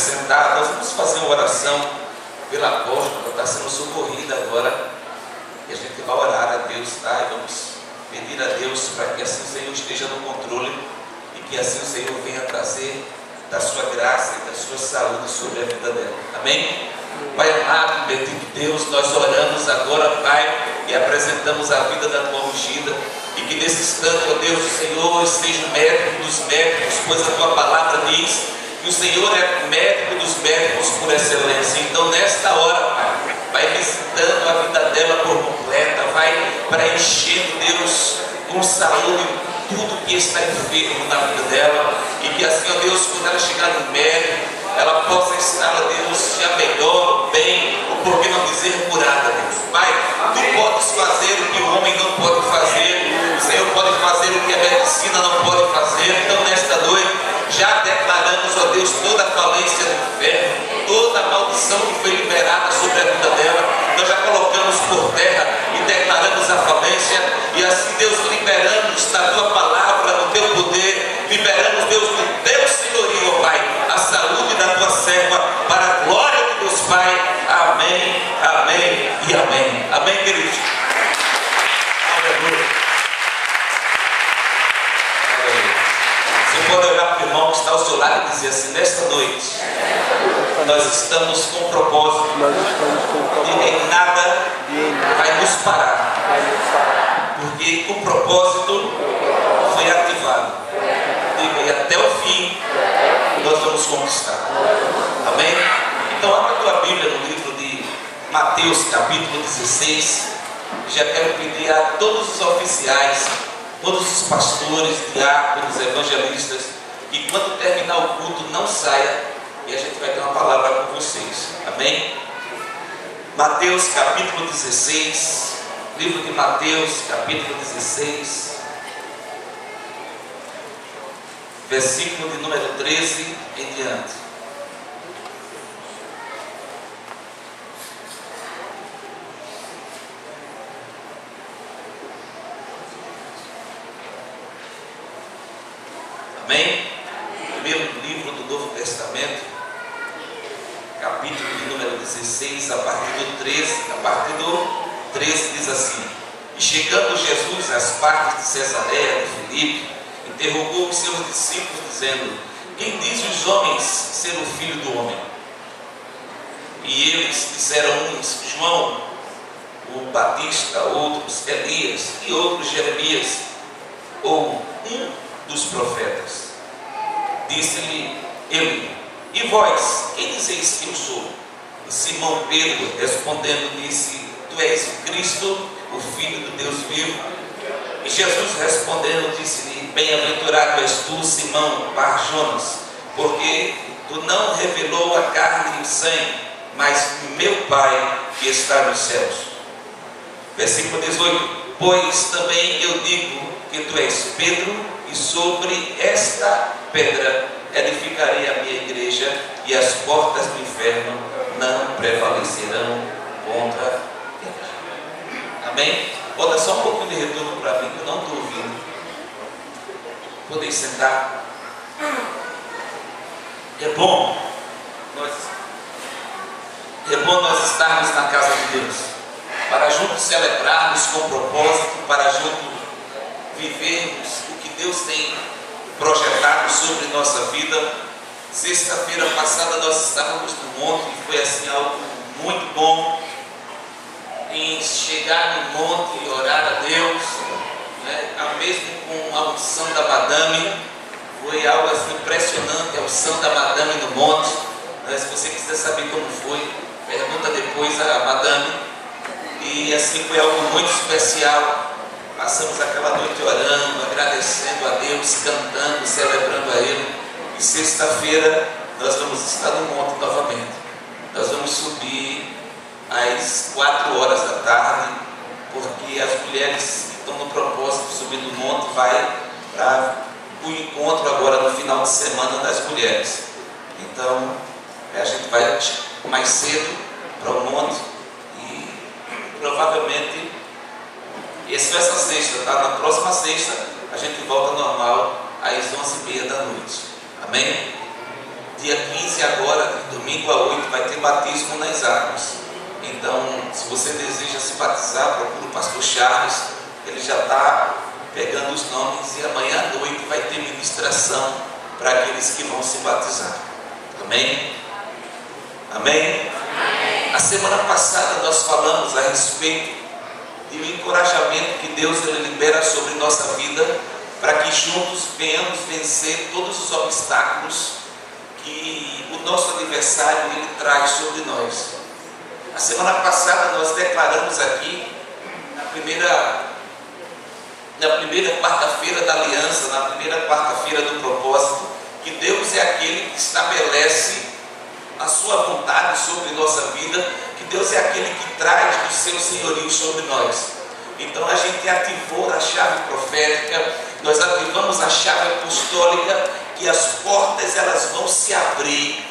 sentar, nós vamos fazer uma oração pela apóstola, ela está sendo socorrida agora, e a gente vai orar a Deus, tá? E vamos pedir a Deus para que assim o Senhor esteja no controle e que assim o Senhor venha trazer da sua graça e da sua saúde sobre a vida dela. Amém? Pai amado, bendito Deus, nós oramos agora, Pai, e apresentamos a vida da tua ungida, e que nesse instante, ó Deus, o Senhor seja o médico dos médicos, pois a tua palavra diz que o Senhor é médico dos médicos por excelência. Então nesta hora, Pai, vai visitando a vida dela por completa, vai preenchendo, Deus, com saúde tudo que está enfermo na vida dela, e que assim, ó Deus, quando ela chegar no médico, ela possa estar, ó Deus, já melhor, bem, ou por que não dizer curada, Deus. Pai, tu podes fazer o que o homem não pode fazer, o Senhor pode fazer o que a medicina não pode fazer. Então nesta noite já declaramos, ó Deus, toda a falência do inferno, toda a maldição que foi liberada sobre a vida dela, nós já colocamos por terra e declaramos a falência, e assim, Deus, liberamos da tua palavra, no teu poder, liberamos, Deus, no teu senhorio, ó Pai, a saúde da tua serva, para a glória de Deus Pai. Amém, amém e amém. Amém, queridos? Aleluia. Você pode olhar para o irmão que está ao seu lado e dizer assim: nesta noite nós estamos com propósito, e em nada vai nos parar, porque o propósito foi ativado, e até o fim nós vamos conquistar. Amém? Então abra a tua Bíblia no livro de Mateus capítulo 16. Já quero pedir a todos os oficiais, todos os pastores, diáconos, evangelistas, que quando terminar o culto não saia, e a gente vai ter uma palavra com vocês. Amém? Mateus capítulo 16, livro de Mateus capítulo 16, versículo de número 13 em diante. Amém? Primeiro livro do Novo Testamento, capítulo de número 16, a partir do 13 diz assim: e chegando Jesus às partes de Cesareia de Filipe, interrogou os seus discípulos, dizendo: quem diz os homens ser o Filho do Homem? E eles disseram uns: João o Batista, outros Elias, e outros Jeremias, ou um dos profetas. Disse-lhe ele: e vós, quem dizeis que eu sou? E Simão Pedro respondendo disse: tu és o Cristo, o Filho do Deus vivo. E Jesus respondendo disse-lhe: bem-aventurado és tu, Simão Bar-Jonas, porque tu não revelou a carne e o sangue, mas meu Pai que está nos céus. Versículo 18: pois também eu digo que tu és Pedro, e sobre esta pedra edificarei a minha igreja, e as portas do inferno não prevalecerão contra ela. Amém? Bota só um pouquinho de retorno para mim, que eu não estou ouvindo. Podem sentar. É bom nós estarmos na casa de Deus, para juntos celebrarmos com propósito, para juntos vivermos o que Deus tem projetado sobre nossa vida. Sexta-feira passada nós estávamos no monte e foi assim algo muito bom, em chegar no monte e orar a Deus, né? Mesmo com a unção da madame, foi algo assim impressionante, a unção da madame no monte, né? Se você quiser saber como foi, pergunta depois a madame. E assim foi algo muito especial. Passamos aquela noite orando, agradecendo a Deus, cantando, celebrando a Ele. E sexta-feira nós vamos estar no monte novamente. Nós vamos subir às 4 horas da tarde, porque as mulheres que estão no propósito de subir no monte vai para o encontro agora no final de semana das mulheres. Então a gente vai mais cedo para o monte e provavelmente essa sexta, tá? Na próxima sexta a gente volta normal às 11h30 da noite. Amém? dia 15 agora, de domingo a 8, vai ter batismo nas águas. Então, se você deseja se batizar, procura o pastor Charles, ele já está pegando os nomes, e amanhã à noite vai ter ministração para aqueles que vão se batizar. Amém? Amém? Amém. A semana passada nós falamos a respeito do encorajamento que Deus ele libera sobre nossa vida, para que juntos venhamos vencer todos os obstáculos que o nosso adversário ele traz sobre nós. A semana passada nós declaramos aqui, na primeira quarta-feira da aliança, na primeira quarta-feira do propósito, que Deus é aquele que estabelece a sua vontade sobre nossa vida, que Deus é aquele que traz o seu senhorio sobre nós. Então a gente ativou a chave profética, nós ativamos a chave apostólica, que as portas elas vão se abrir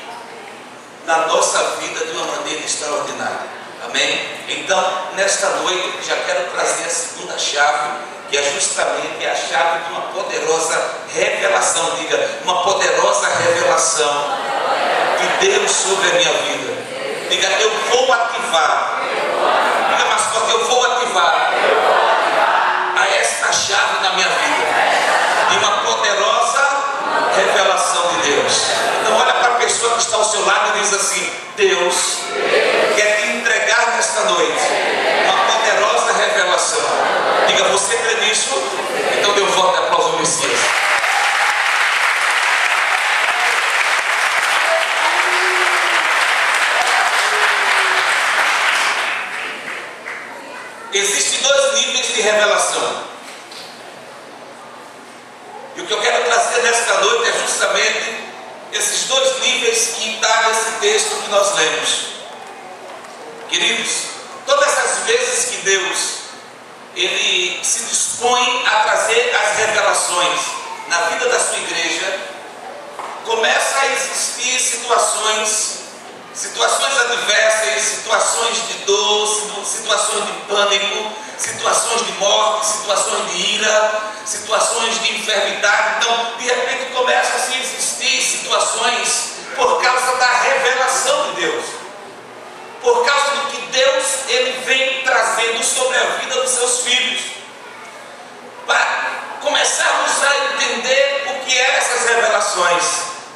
na nossa vida de uma maneira extraordinária. Amém? Então, nesta noite, já quero trazer a segunda chave, que é justamente a chave de uma poderosa revelação. Diga, uma poderosa revelação de Deus sobre a minha vida. Diga, eu vou ativar. Diga mais forte, eu vou ativar a esta chave na minha vida, de uma poderosa revelação de Deus. Então olha para a pessoa que está ao seu lado e diz assim: Deus quer te entregar nesta noite uma poderosa revelação. Diga, você crê nisso? Então dê um forte aplauso ao Messias. Existem dois níveis de revelação. E o que eu quero trazer nesta noite é justamente esses dois níveis que está nesse texto que nós lemos. Queridos, todas as vezes que Deus ele se dispõe a trazer as revelações na vida da sua igreja, começa a existir situações adversas, situações de dor, situações de pânico, situações de morte, situações de ira, situações de enfermidade. Então, de repente, começam a existir situações por causa da revelação de Deus, por causa do que Deus ele vem trazendo sobre a vida dos seus filhos, para começarmos a entender o que eram essas revelações.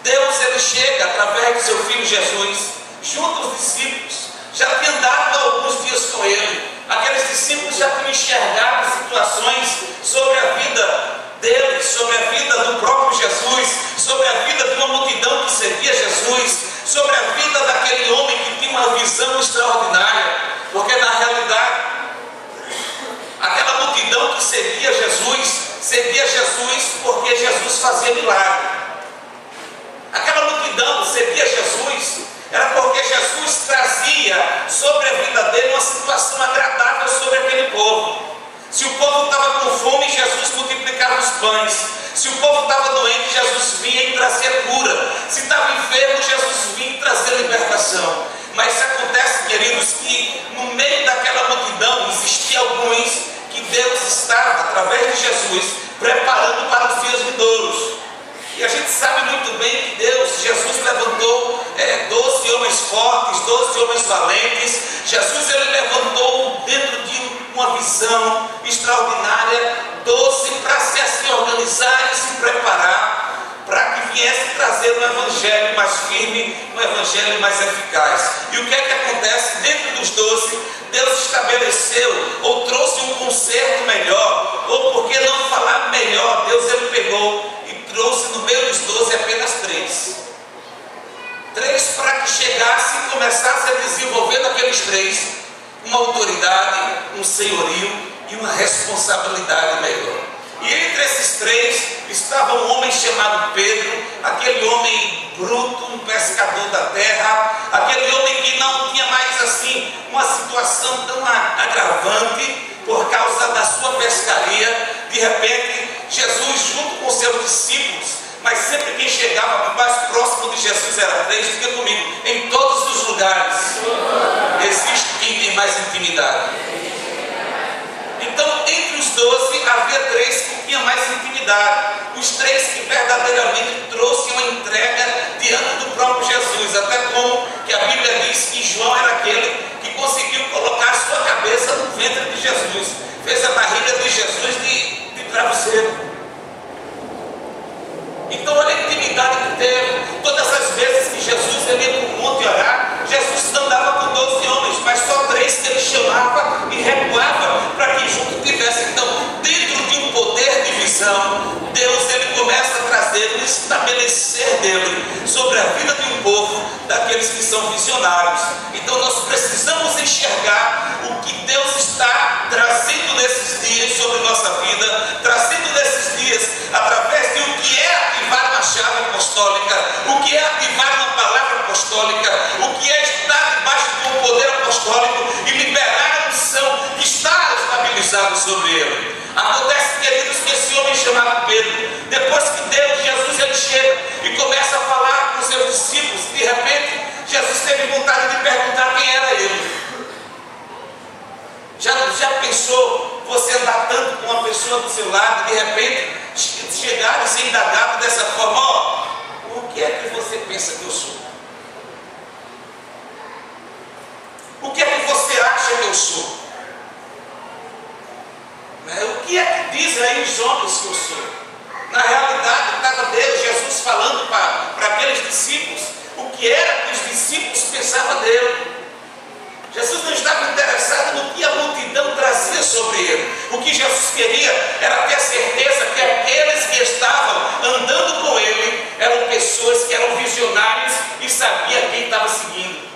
Deus ele chega através do seu Filho Jesus, junto aos discípulos, já tinha andado alguns dias com ele. Aqueles discípulos já tinham enxergado situações sobre a vida deles, sobre a vida do próprio Jesus, sobre a vida de uma multidão que servia Jesus, sobre a vida daquele homem que tinha uma visão extraordinária, porque na realidade aquela multidão que seguia Jesus porque Jesus fazia milagre. Aquela multidão seguia Jesus era porque Jesus trazia sobre a vida dele uma situação agradável sobre aquele povo. Se o povo estava com fome, Jesus multiplicava os pães. Se o povo estava doente, Jesus vinha e trazia cura. Se estava enfermo, Jesus vinha e trazia libertação. Mas acontece, queridos, que no meio daquela multidão existiam alguns que Deus estava, através de Jesus, preparando para os dias vindouros. E a gente sabe muito bem que Jesus levantou 12 homens fortes, 12 homens valentes. Jesus ele levantou dentro de uma visão extraordinária 12 para se assim organizar e se preparar para que viesse trazer um evangelho mais firme, um evangelho mais eficaz. E o que é que acontece? Dentro dos 12, Deus estabeleceu ou trouxe um conserto melhor, ou por que não falar melhor, Deus ele pegou e trouxe no meio dos 12 apenas 3. 3 para que chegasse e começasse a desenvolver naqueles 3 uma autoridade, um senhorio e uma responsabilidade melhor. E entre esses 3 estava um homem chamado Pedro, aquele homem bruto, um pescador da terra, aquele homem que não tinha mais assim uma situação tão agravante por causa da sua pescaria. De repente, Jesus junto com seus discípulos, mas sempre quem chegava mais próximo de Jesus era 3, fica comigo, em todos os lugares existe quem tem mais intimidade. Então, entre os 12, havia 3 que tinham mais intimidade. Os 3 que verdadeiramente trouxeram a entrega diante do próprio Jesus, até como que a Bíblia diz que João era aquele que conseguiu colocar a sua cabeça no ventre de Jesus, fez a barriga de Jesus de travesseiro. Então olha a intimidade que teve. Todas as vezes que Jesus ia para o monte orar, Jesus andava com 12 homens, mas só 3 que ele chamava e recuava para que junto tivesse. Então, dentro de um poder de visão, Deus ele começa a trazer o estabelecer dele sobre a vida de um povo, daqueles que são visionários. Então nós precisamos enxergar o que Deus está trazendo nesses dias sobre nossa vida, trazendo nesses dias através de o que é ativar uma chave apostólica, o que é ativar uma palavra apostólica, o que é estar debaixo de um poder apostólico e liberar a missão que está estabilizada sobre ele. Acontece, queridos, que esse homem chamado Pedro, depois que Jesus ele chega e começa a falar com os seus discípulos, de repente Jesus teve vontade de perguntar quem era ele. Já pensou você andar tanto com uma pessoa do seu lado e de repente chegar e ser indagado dessa forma? Ó, o que é que você pensa que eu sou? O que é que você acha que eu sou? O que é que dizem aí os homens que eu sou? Na realidade, estava Deus, Jesus falando para aqueles discípulos o que era que os discípulos pensavam dele. Jesus não estava interessado no que a multidão trazia sobre ele. O que Jesus queria era ter certeza que aqueles que estavam andando com ele eram pessoas que eram visionários e sabiam quem estava seguindo.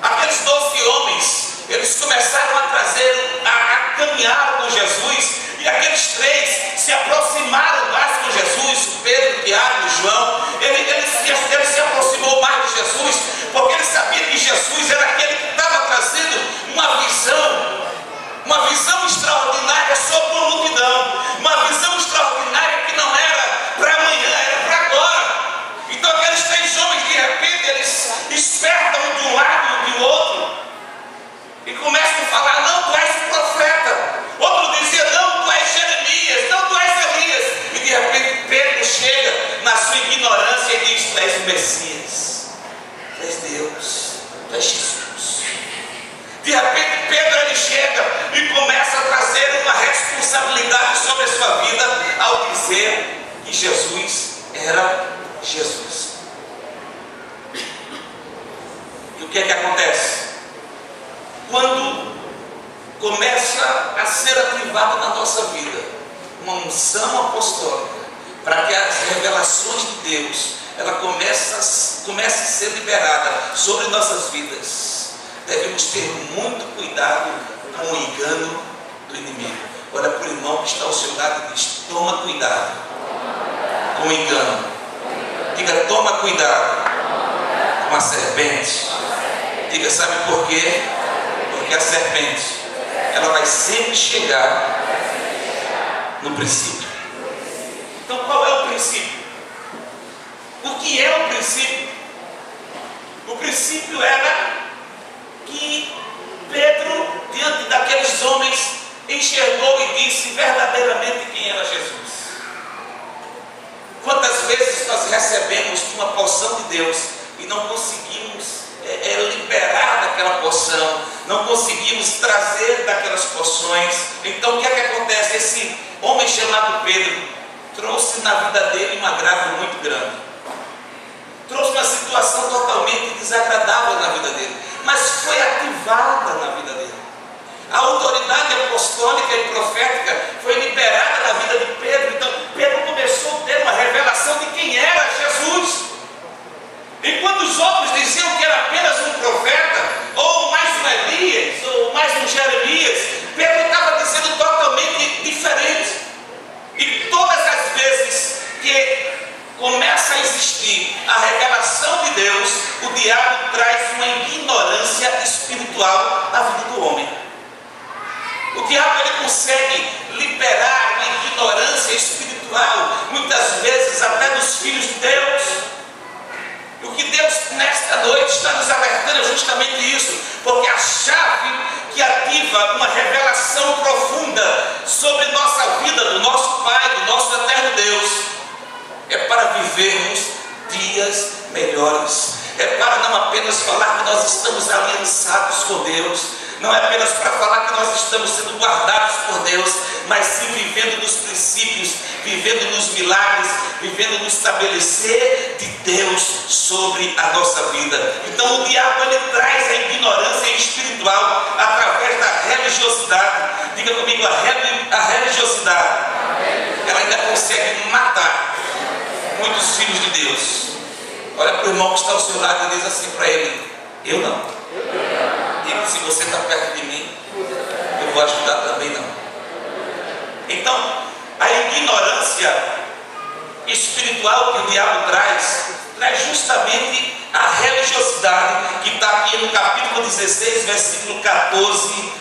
Aqueles 12 homens, eles começaram a trazer, a caminhar com Jesus, e aqueles 3 se aproximaram mais com Jesus, o Pedro, o Tiago e o João. Ele se aproximou mais de Jesus, porque ele sabia que Jesus era aquele que estava trazendo uma visão extraordinária sobre uma multidão, uma visão extraordinária que não era para amanhã, era para agora. Então aqueles 3 homens, de repente, eles despertam de um lado e do outro, e começam a falar: não, tu és o profeta. Outro dizia: não, tu és Jeremias, não, tu és Elias. E de repente Pedro chega na sua ignorância e diz: tu és o Messias, tu és Deus, tu és Jesus. De repente Pedro ele chega e começa a trazer uma responsabilidade sobre a sua vida ao dizer que Jesus era Jesus. E o que é que acontece? Quando começa a ser ativada na nossa vida uma unção apostólica, para que as revelações de Deus ela comece a ser liberada sobre nossas vidas, devemos ter muito cuidado com o engano do inimigo. Olha para o irmão que está ao seu lado e diz: toma cuidado com o engano. Diga: toma cuidado com a serpente. Diga: sabe por quê? Porque a serpente ela vai sempre chegar no princípio. Então qual é o princípio? O que é o princípio? O princípio era que Pedro, diante daqueles homens, enxergou e disse verdadeiramente quem era Jesus. Quantas vezes nós recebemos uma porção de Deus e não conseguimos liberar daquela porção, não conseguimos trazer daquelas porções. Então o que é que acontece? Esse homem chamado Pedro trouxe na vida dele um agravo muito grande, trouxe uma situação totalmente desagradável na vida dele, mas foi ativada na vida dele. A autoridade apostólica e profética foi liberada na vida de Pedro. Então Pedro começou a ter uma revelação de quem era Jesus. Enquanto os outros diziam que era apenas um profeta, ou mais um Elias, ou mais um Jeremias, Pedro estava dizendo totalmente diferente. E todas as vezes que começa a existir a revelação de Deus, o diabo traz uma ignorância espiritual na vida do homem. O diabo ele consegue liberar uma ignorância espiritual, muitas vezes até dos filhos de Deus. E o que Deus nesta noite está nos alertando é justamente isso, porque a chave que ativa uma revelação profunda sobre nossa vida, do nosso Pai, do nosso eterno Deus, é para vivermos dias melhores. É para não apenas falar que nós estamos aliançados com Deus, não é apenas para falar que nós estamos sendo guardados por Deus, mas sim vivendo nos princípios, vivendo nos milagres, vivendo no estabelecer de Deus sobre a nossa vida. Então o diabo, ele traz a ignorância espiritual através da religiosidade. Diga comigo, a religiosidade, ela ainda consegue matar muitos filhos de Deus. Olha para o irmão que está ao seu lado e diz assim para ele: eu não. Diga, se você está perto de mim, eu vou ajudar também não. Então, a ignorância espiritual que o diabo traz justamente a religiosidade, que está aqui no capítulo 16, versículo 14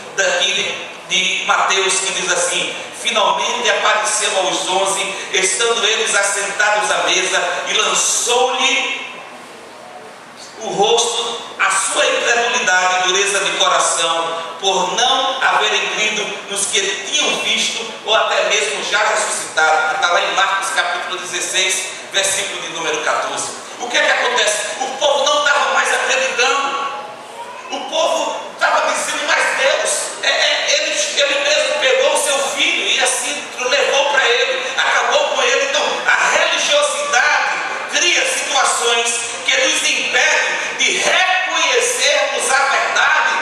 de Mateus, que diz assim: finalmente apareceu aos 11, estando eles assentados à mesa, e lançou-lhe o rosto a sua incredulidade e dureza de coração, por não haverem crido nos que tinham visto, ou até mesmo já ressuscitado, que está lá em Marcos capítulo 16, versículo de número 14. O que é que acontece? O povo não estava mais acreditando, o povo estava dizendo: mas Deus, ele mesmo pegou o seu filho e assim levou para ele, acabou com ele. Então a religiosidade cria situações que nos impedem de reconhecermos a verdade.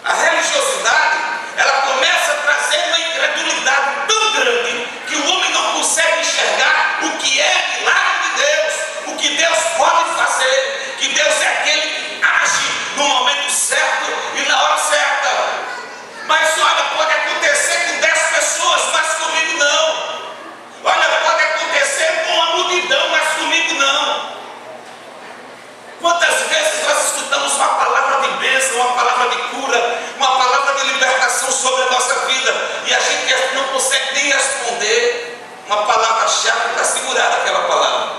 A religiosidade, ela começa trazendo uma incredulidade tão grande que o homem não consegue enxergar o que é milagre de Deus, o que Deus pode fazer, que Deus é aquele que age no momento certo e na hora certa. Mas olha, pode acontecer com 10 pessoas, mas comigo não. Olha, pode acontecer com uma multidão, mas comigo não. Quantas vezes nós escutamos uma palavra de bênção, uma palavra de cura, uma palavra de libertação sobre a nossa vida, e a gente não consegue nem responder uma palavra-chave para segurar aquela palavra.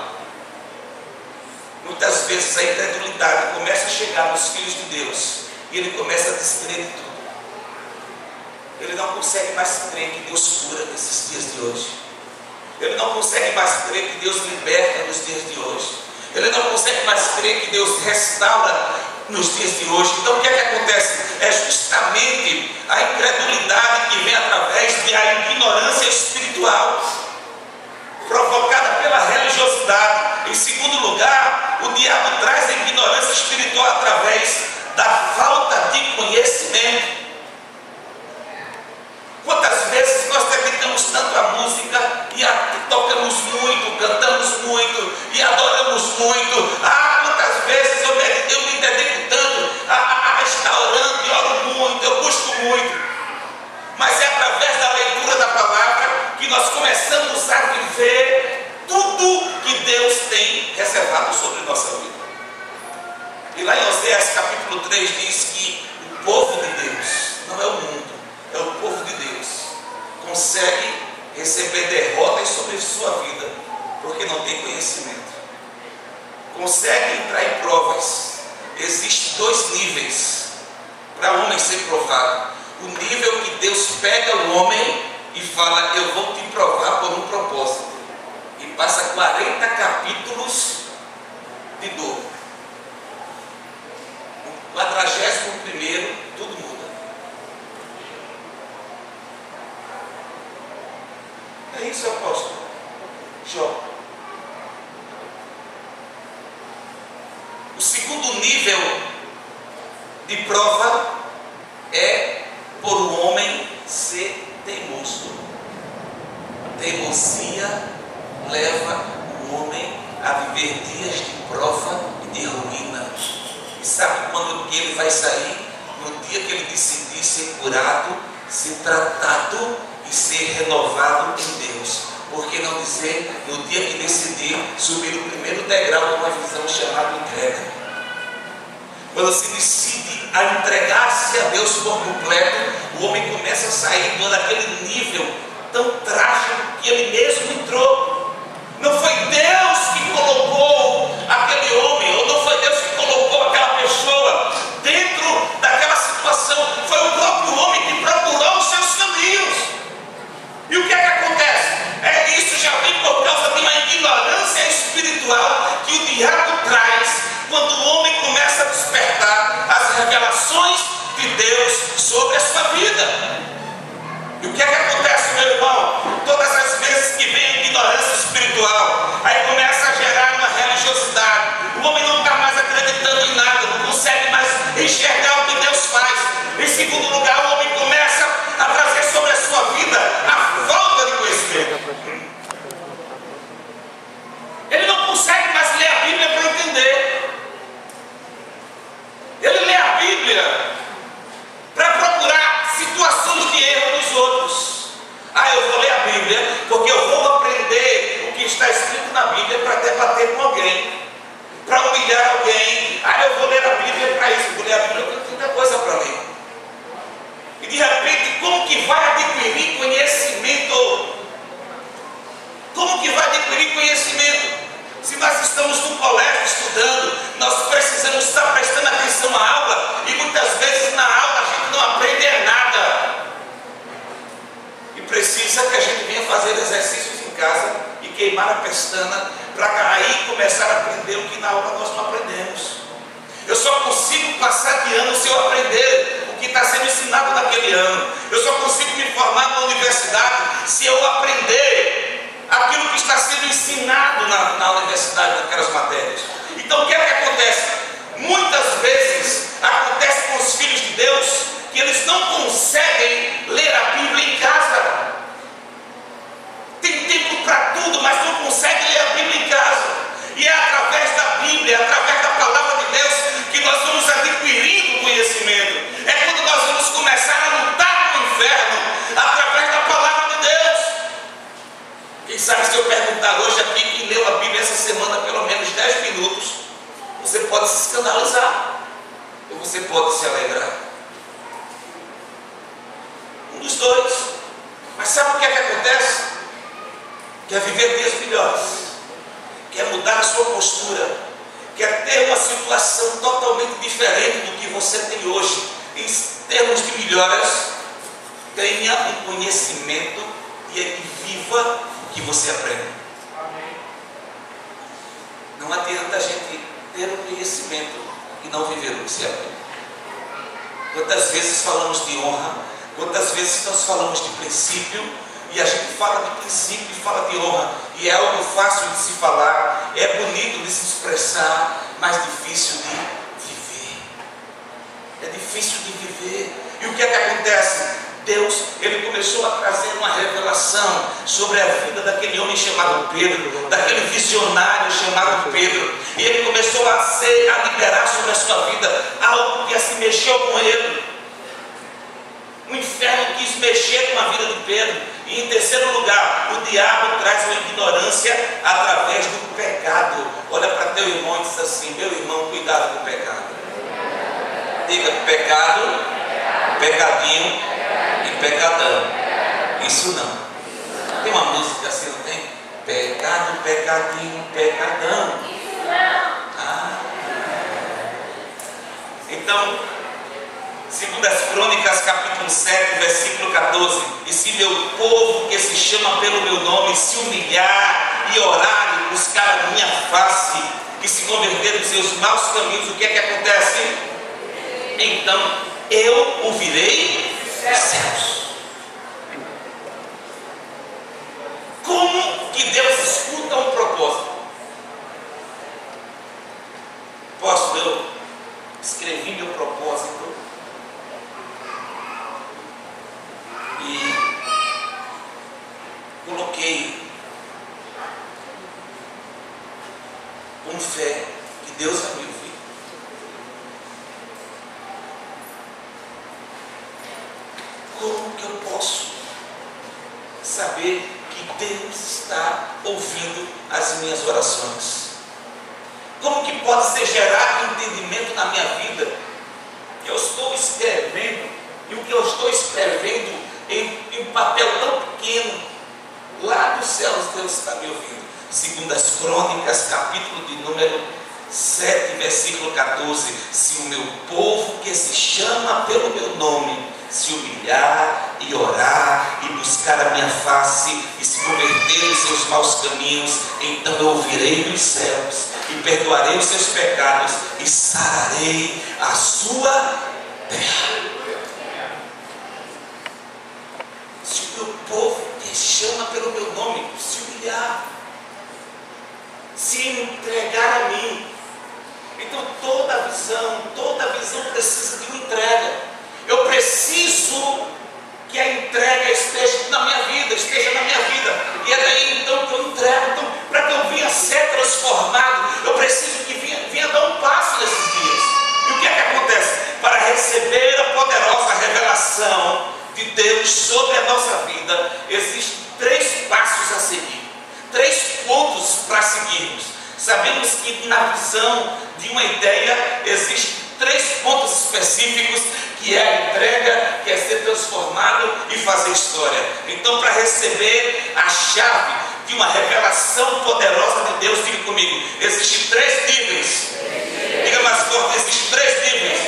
Muitas vezes a incredulidade começa a chegar nos filhos de Deus, e ele começa a descrer de tudo. Ele não consegue mais crer que Deus cura nesses dias de hoje. Ele não consegue mais crer que Deus liberta nos dias de hoje. Ele não consegue mais crer que Deus restaura nos dias de hoje. Então o que é que acontece? É justamente a incredulidade que vem através da ignorância espiritual, provocada pela religiosidade. Em segundo lugar, o diabo traz a ignorância espiritual através da falta de conhecimento. Quantas vezes nós dedicamos tanto à música e tocamos muito, cantamos muito e adoramos muito? Quantas vezes eu me dedico tanto a estar orando e oro muito, eu busco muito. Mas é através da leitura da palavra que nós começamos a viver tudo que Deus tem reservado sobre nossa vida. E lá em Oséias capítulo 3 diz que o povo de Deus, não é o mundo, é o povo de Deus, consegue receber derrotas sobre sua vida porque não tem conhecimento. Consegue entrar em provas. Existem 2 níveis para o homem ser provado. O nível que Deus pega o homem e fala: eu vou te provar por um propósito, e passa 40 capítulos de dor. O 41º, tudo muda. É isso, apóstolo Jó. O segundo nível de prova é por o homem ser teimoso. Teimosia leva o homem a viver dias de prova e de ruína. E sabe quando que ele vai sair? No dia que ele decidir ser curado, ser tratado e ser renovado em Deus. Por que não dizer no dia que decidir subir o primeiro degrau de uma visão chamada entrega? Quando se decide a entregar-se a Deus por completo, o homem começa a sair daquele nível tão trágico que ele mesmo entrou. Não foi Deus que colocou aquele homem, ou não foi Deus que colocou aquela pessoa dentro daquela situação, foi o próprio homem que procurou os seus caminhos. E o que é que acontece? Isso já vem por causa de uma ignorância espiritual. paulistana para aí começar a aprender o que na aula nós não aprendemos. Eu só consigo passar de ano se eu aprender o que está sendo ensinado naquele ano. Eu só consigo me formar na universidade se eu aprender aquilo que está sendo ensinado na universidade, naquelas matérias. Então o que é que acontece? Muitas vezes acontece com os filhos de Deus que eles não conseguem ler a Bíblia em casa. Tem tempo para tudo, mas não conseguem ler a Bíblia em casa. E é através da Bíblia, através da palavra de Deus, que nós vamos adquirindo conhecimento. É quando nós vamos começar a lutar com o inferno, através da palavra de Deus. Quem sabe se eu perguntar hoje aqui quem leu a Bíblia essa semana pelo menos 10 minutos, você pode se escandalizar, ou você pode se alegrar. Um dos dois. Mas sabe o que é que acontece? Quer viver dias melhores, quer mudar a sua postura, quer ter uma situação totalmente diferente do que você tem hoje, em termos de melhoras, tenha um conhecimento e viva o que você aprende. Não adianta a gente ter um conhecimento e não viver o que se aprende. Quantas vezes falamos de honra, quantas vezes nós falamos de princípio, e a gente fala de princípio e fala de honra, e é algo fácil de se falar, é bonito de se expressar, mas difícil de viver. É difícil de viver. E o que é que acontece? Deus, ele começou a trazer uma revelação sobre a vida daquele homem chamado Pedro, daquele visionário chamado Pedro, e ele começou a liberar sobre a sua vida algo que assim mexeu com ele. O inferno quis mexer com a vida de Pedro. E em terceiro lugar, o diabo traz uma ignorância através do pecado. Olha para teu irmão e diz assim: meu irmão, cuidado com o pecado. Diga: pecado, pecadinho e pecadão. Isso não. Tem uma música assim, não tem? Pecado, pecadinho, pecadão. Então, 2 Crônicas, capítulo 7, versículo 14. E se meu povo, que se chama pelo meu nome, se humilhar e orar e buscar a minha face e se converter dos seus maus caminhos, o que é que acontece? Então eu ouvirei dos céus. Como que Deus escuta um propósito? Posso eu escrevi meu propósito e coloquei com fé que Deus vai me ouvir. Como que eu posso saber que Deus está ouvindo as minhas orações? Como que pode ser gerado entendimento na minha vida? Que eu estou escrevendo, e o que eu estou escrevendo em um papel tão pequeno, lá dos céus Deus está me ouvindo. 2 Crônicas, capítulo de número 7, versículo 14. Se o meu povo, que se chama pelo meu nome, se humilhar e orar e buscar a minha face e se converter dos seus maus caminhos, então eu ouvirei dos céus e perdoarei os seus pecados e sararei a sua terra. Se o meu povo, que chama pelo meu nome, se humilhar, se entregar a mim, então toda visão precisa de uma entrega. Eu preciso que a entrega esteja na minha vida, e é daí então que eu entrego. Então, para que eu venha ser transformado, eu preciso que venha dar um passo nesses dias. E o que é que acontece? Para receber a poderosa revelação de Deus sobre a nossa vida, existem 3 passos a seguir, 3 pontos para seguirmos. Sabemos que na visão de uma ideia existem 3 pontos específicos, que é a entrega, que é ser transformado e fazer história. Então, para receber a chave de uma revelação poderosa de Deus, diga comigo, existem 3 níveis. Diga mais forte, existem 3 níveis.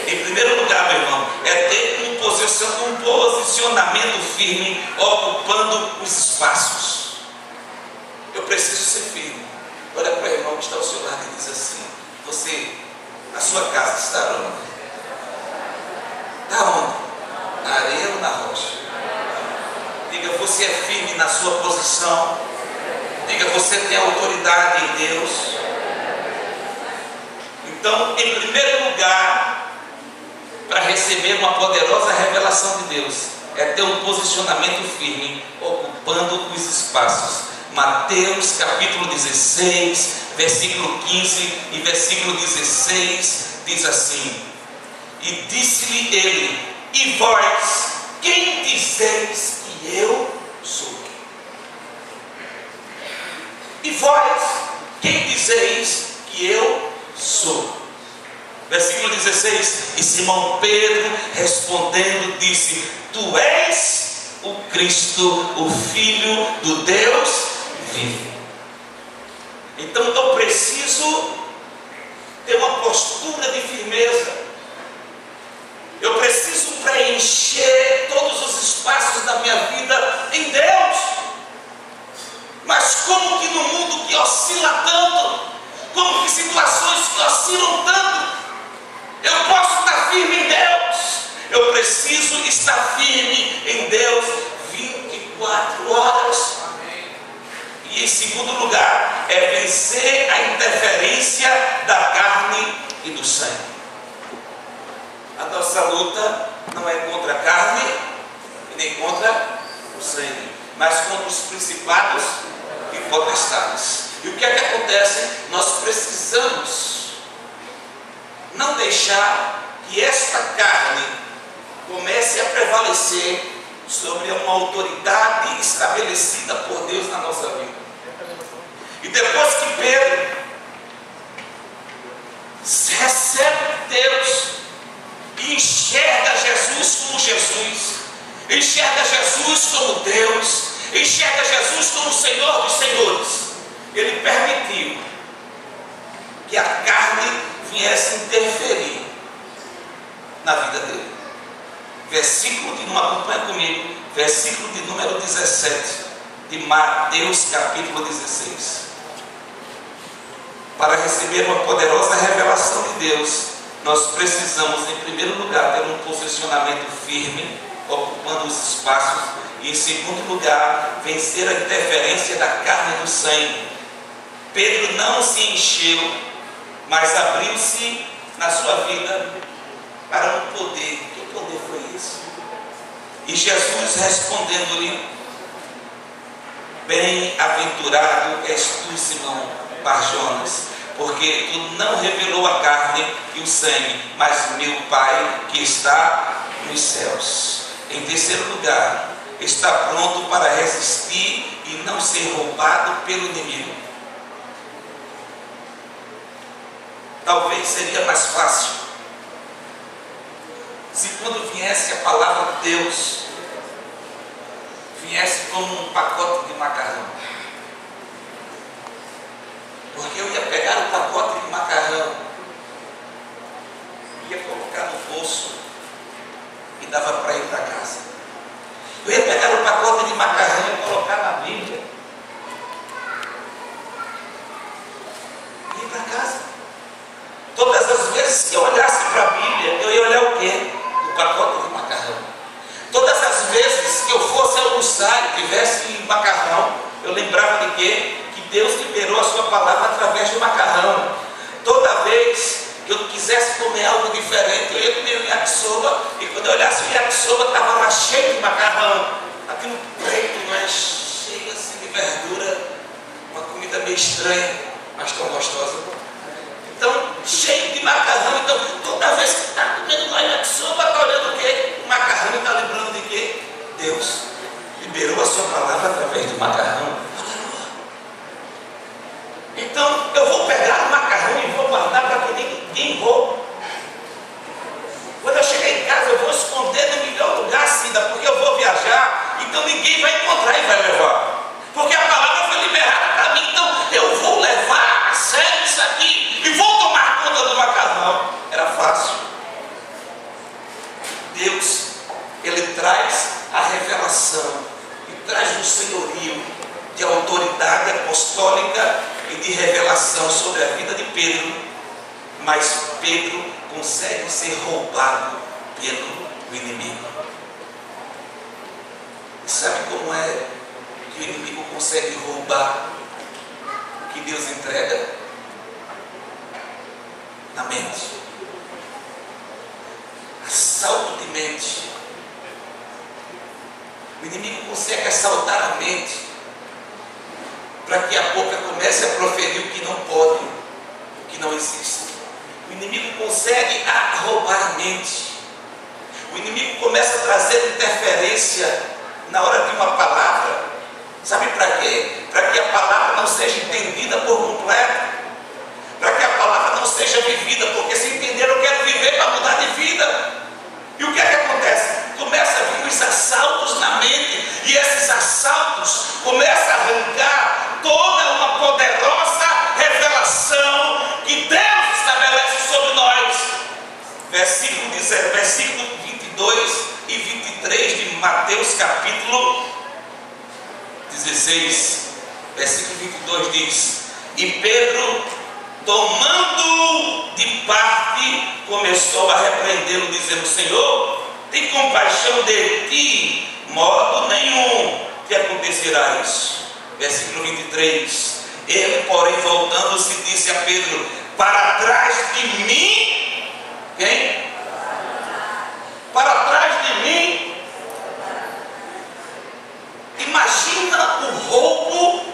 Em primeiro lugar, meu irmão, é ter um posicionamento firme, ocupando os espaços. que está ao seu lado e diz assim: você, a sua casa está onde? Está onde? Na areia ou na rocha? Diga, você é firme na sua posição. Diga, você tem autoridade em Deus. Então, em primeiro lugar, para receber uma poderosa revelação de Deus, é ter um posicionamento firme, ocupando os espaços. Mateus capítulo 16, versículo 15 e versículo 16 diz assim: e disse-lhe ele: e vós, quem dizeis que eu sou? E vós, quem dizeis que eu sou? Versículo 16: e Simão Pedro respondendo disse: tu és o Cristo, o Filho do Deus vivo. Então eu preciso ter uma postura de firmeza. Eu preciso preencher todos os espaços da minha vida em Deus. Mas como que no mundo que oscila tanto, como que situações que oscilam tanto, eu posso estar firme em Deus? Eu preciso estar firme em Deus 24 horas. E em segundo lugar, é vencer a interferência da carne e do sangue. A nossa luta não é contra a carne e nem contra o sangue, mas contra os principados e potestades. E o que é que acontece? Nós precisamos não deixar que esta carne comece a prevalecer sobre uma autoridade estabelecida por Deus na nossa vida. E depois que Pedro recebe Deus e enxerga Jesus como Jesus, enxerga Jesus como Deus, enxerga Jesus como Senhor dos Senhores, ele permitiu que a carne viesse interferir na vida dele. Versículo de, não acompanha comigo, versículo de número 17 de Mateus capítulo 16. Para receber uma poderosa revelação de Deus, nós precisamos, em primeiro lugar, ter um posicionamento firme, ocupando os espaços, e em segundo lugar, vencer a interferência da carne e do sangue. Pedro não se encheu, mas abriu-se na sua vida para um poder. Que poder foi esse? E Jesus respondendo-lhe: bem-aventurado és tu, Simão Barjonas, porque tu não revelou a carne e o sangue, mas meu Pai que está nos céus. Em terceiro lugar, está pronto para resistir e não ser roubado pelo inimigo. Talvez seria mais fácil se quando viesse a palavra de Deus, viesse como um pacote de macarrão. Porque eu ia pegar o pacote de macarrão, ia colocar no bolso e dava para ir para casa. Eu ia pegar o pacote de macarrão e colocar na Bíblia e ir para casa. Todas as vezes que eu olhasse para a Bíblia, eu ia olhar o quê? O pacote de macarrão. Todas as vezes que eu fosse almoçar e tivesse macarrão, eu lembrava de quê? Que Deus liberou a sua palavra através do macarrão. Toda vez que eu quisesse comer algo diferente, eu ia comer um yakisoba, e quando eu olhasse o yakisoba, estava lá cheio de macarrão, aquilo preto, não é? Cheio assim de verdura, uma comida meio estranha, mas tão gostosa. Então, cheio de macarrão. Então, toda vez que está comendo lá yakisoba, está olhando o quê? O macarrão, está lembrando de quê? Deus liberou a sua palavra através do macarrão. Então, eu vou pegar o macarrão e vou guardar para que ninguém roube. Quando eu chegar em casa, eu vou esconder no melhor lugar, Cida, porque eu vou viajar, então ninguém vai encontrar e vai levar. Porque a palavra foi liberada para mim, então eu vou levar a sério isso aqui e vou tomar conta do macarrão. Era fácil. Deus, Ele traz a revelação e traz um senhorio de autoridade apostólica e de revelação sobre a vida de Pedro, mas Pedro consegue ser roubado pelo inimigo. E sabe como é que o inimigo consegue roubar o que Deus entrega? Na mente. Assalto de mente. O inimigo consegue assaltar a mente para que a boca comece a proferir o que não pode, o que não existe. O inimigo consegue roubar a mente. O inimigo começa a trazer interferência na hora de uma palavra. Sabe para quê? Para que a palavra não seja entendida por completo. Para que a palavra não seja vivida. Porque se entender, eu quero viver para mudar de vida. E o que é que acontece? Começa a vir os assaltos na mente. E esses assaltos começam a arrancar toda uma poderosa revelação que Deus estabelece sobre nós. Versículo 22 e 23 de Mateus capítulo 16. Versículo 22 diz: E Pedro, tomando-o de parte, começou a repreendê-lo, dizendo: Senhor, tem compaixão de ti, modo nenhum te acontecerá isso. Versículo 23. Ele, porém, voltando-se, disse a Pedro: Para trás de mim. Quem? Para trás de mim. Imagina o roubo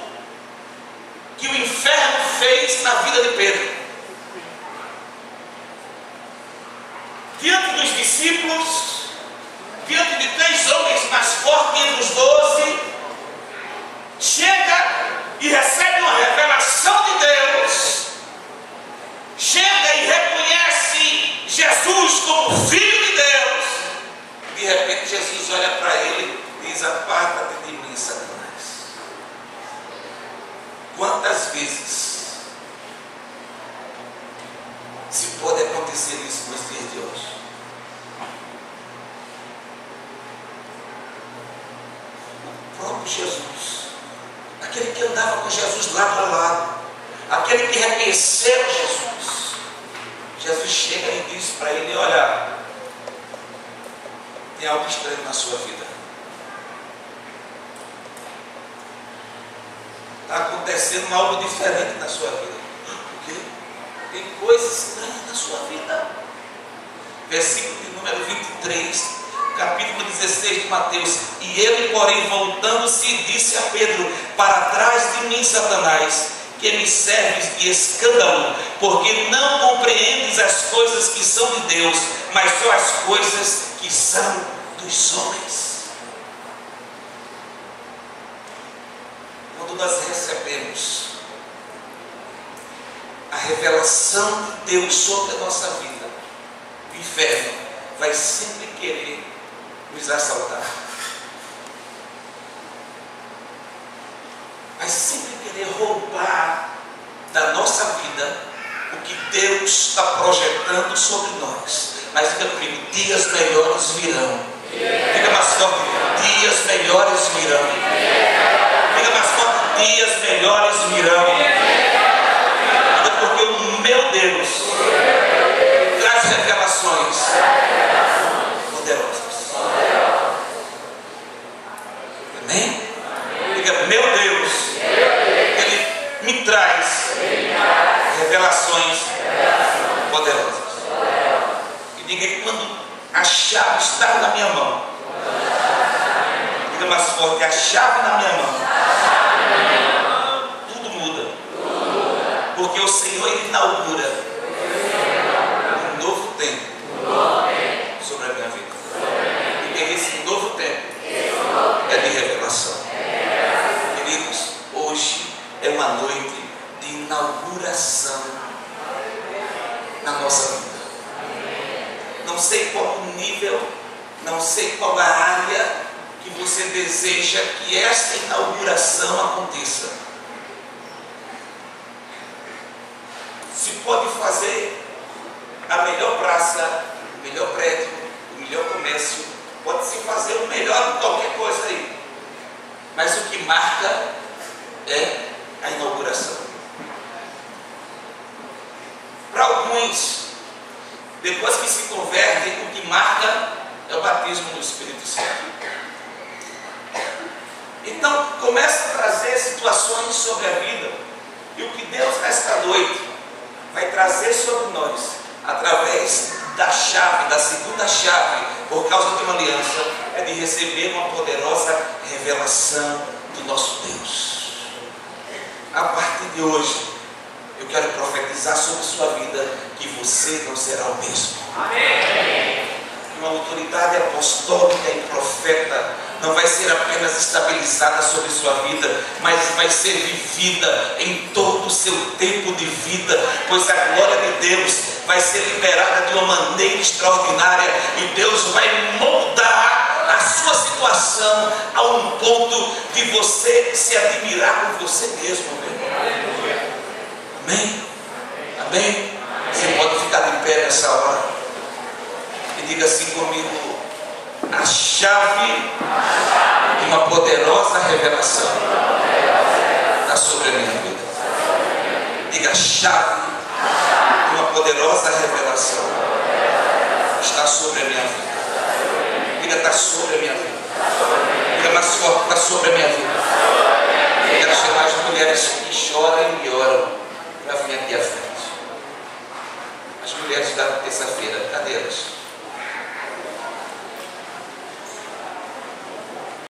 que o inferno fez na vida de Pedro. Diante dos discípulos, diante de 3 homens mais fortes entre os 12, chega e recebe uma revelação de Deus, chega e reconhece Jesus como Filho de Deus. De repente Jesus olha para ele e diz: Aparta-te de mim, Satanás. Quantas vezes se pode acontecer isso nos dias de hoje? O próprio Jesus, aquele que andava com Jesus lado a lado, aquele que reconheceu Jesus, Jesus chega e diz para ele: Olha, tem algo estranho na sua vida. Está acontecendo algo diferente na sua vida. O quê? Tem coisas estranhas na sua vida. Versículo de número 23, capítulo 16 de Mateus. E ele, porém, voltando-se, disse a Pedro: Para trás de mim, Satanás, que me serves de escândalo, porque não compreendes as coisas que são de Deus, mas só as coisas que são dos homens. Quando nós recebemos a revelação de Deus sobre a nossa vida, o inferno vai sempre querer nos assaltar, vai sempre querer roubar da nossa vida o que Deus está projetando sobre nós. Mas diga comigo: dias melhores virão. Diga mais forte: dias melhores virão. Diga mais forte: dias melhores virão. Diga: porque o meu Deus traz revelações poderosas. Amém? Diga: meu Deus, Ele me traz revelações poderosas. E diga que quando a chave está na minha mão, diga mais forte: a chave na minha mão, tudo muda. Porque o Senhor inaugura um novo tempo sobre a minha vida. E esse novo tempo é de revelação. Queridos, hoje é uma noite de inauguração na nossa vida. Não sei qual o nível, não sei qual a área que você deseja que esta inauguração aconteça. Se pode fazer a melhor praça, o melhor prédio, o melhor comércio, pode-se fazer o melhor de qualquer coisa aí. Mas o que marca é a inauguração. muitos, depois que se convertem, o que marca é o batismo do Espírito Santo. Então, começa a trazer situações sobre a vida. E o que Deus nesta noite vai trazer sobre nós, através da chave, da segunda chave, por causa de uma aliança, é de receber uma poderosa revelação do nosso Deus. A partir de hoje, eu quero profetizar sobre sua vida que você não será o mesmo. Amém. Uma autoridade apostólica e profeta não vai ser apenas estabilizada sobre sua vida, mas vai ser vivida em todo o seu tempo de vida, pois a glória de Deus vai ser liberada de uma maneira extraordinária e Deus vai moldar a sua situação a um ponto de você se admirar por você mesmo. Amém? Amém? Você pode ficar de pé nessa hora e diga assim comigo: a chave de uma poderosa revelação está sobre a minha vida. Diga: a chave de uma poderosa revelação está sobre a minha vida. Diga: está sobre a minha vida. Diga mais forte: está sobre a minha vida.